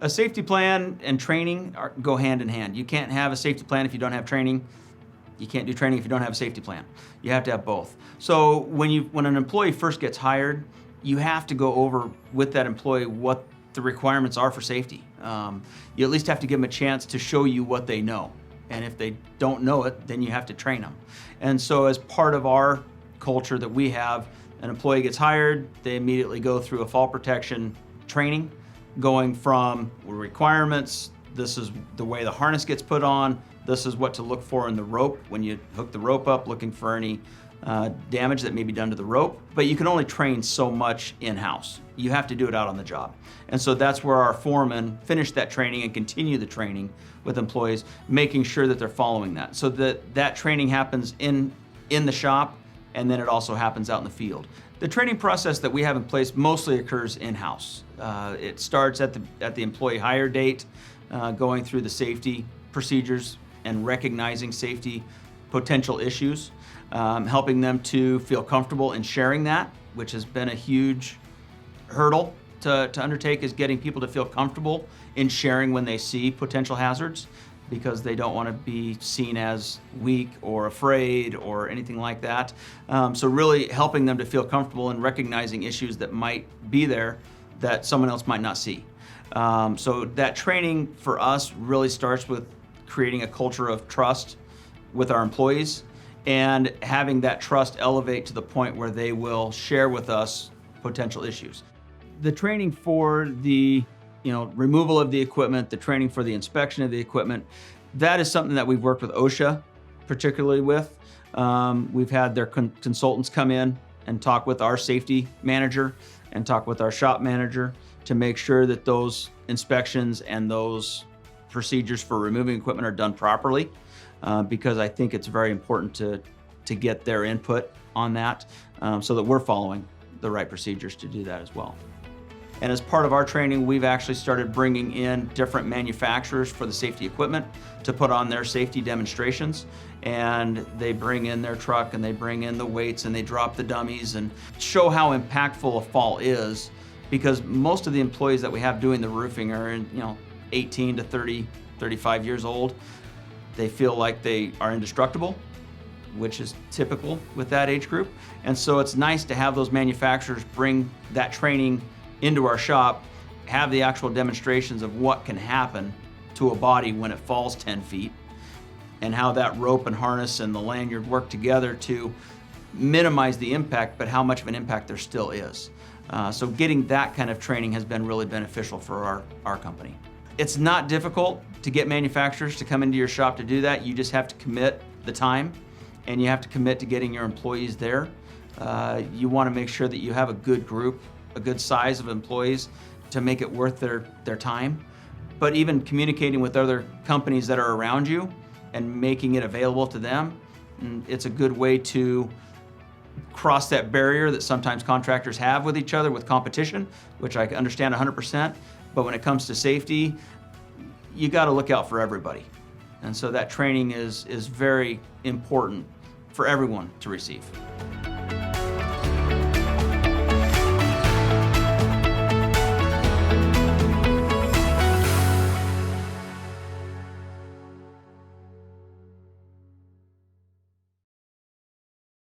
A safety plan and training go hand in hand. You can't have a safety plan if you don't have training. You can't do training if you don't have a safety plan. You have to have both. So when an employee first gets hired, you have to go over with that employee what the requirements are for safety. You at least have to give them a chance to show you what they know. And if they don't know it, then you have to train them. And so as part of our culture that we have, an employee gets hired, they immediately go through a fall protection training, going from requirements, this is the way the harness gets put on, this is what to look for in the rope when you hook the rope up, looking for any damage that may be done to the rope. But you can only train so much in-house. You have to do it out on the job. And so that's where our foremen finish that training and continue the training with employees, making sure that they're following that. So that training happens in the shop, and then it also happens out in the field. The training process that we have in place mostly occurs in-house. It starts at the employee hire date, going through the safety procedures and recognizing safety potential issues, helping them to feel comfortable in sharing that, which has been a huge hurdle to undertake, is getting people to feel comfortable in sharing when they see potential hazards, because they don't want to be seen as weak or afraid or anything like that. So really helping them to feel comfortable in recognizing issues that might be there that someone else might not see. So that training for us really starts with creating a culture of trust with our employees and having that trust elevate to the point where they will share with us potential issues. The training for the removal of the equipment, the training for the inspection of the equipment, that is something that we've worked with OSHA particularly with. We've had their consultants come in and talk with our safety manager and talk with our shop manager to make sure that those inspections and those procedures for removing equipment are done properly, because I think it's very important to get their input on that, so that we're following the right procedures to do that as well. And as part of our training, we've actually started bringing in different manufacturers for the safety equipment to put on their safety demonstrations. And they bring in their truck and they bring in the weights and they drop the dummies and show how impactful a fall is, because most of the employees that we have doing the roofing are 18 to 30, 35 years old. They feel like they are indestructible, which is typical with that age group. And so it's nice to have those manufacturers bring that training into our shop, have the actual demonstrations of what can happen to a body when it falls 10 feet, and how that rope and harness and the lanyard work together to minimize the impact, but how much of an impact there still is. So getting that kind of training has been really beneficial for our company. It's not difficult to get manufacturers to come into your shop to do that. You just have to commit the time, and you have to commit to getting your employees there. You want to make sure that you have a good group, a good size of employees to make it worth their time. But even communicating with other companies that are around you and making it available to them, it's a good way to cross that barrier that sometimes contractors have with each other with competition, which I understand 100%. But when it comes to safety, you got to look out for everybody. And so that training is very important for everyone to receive.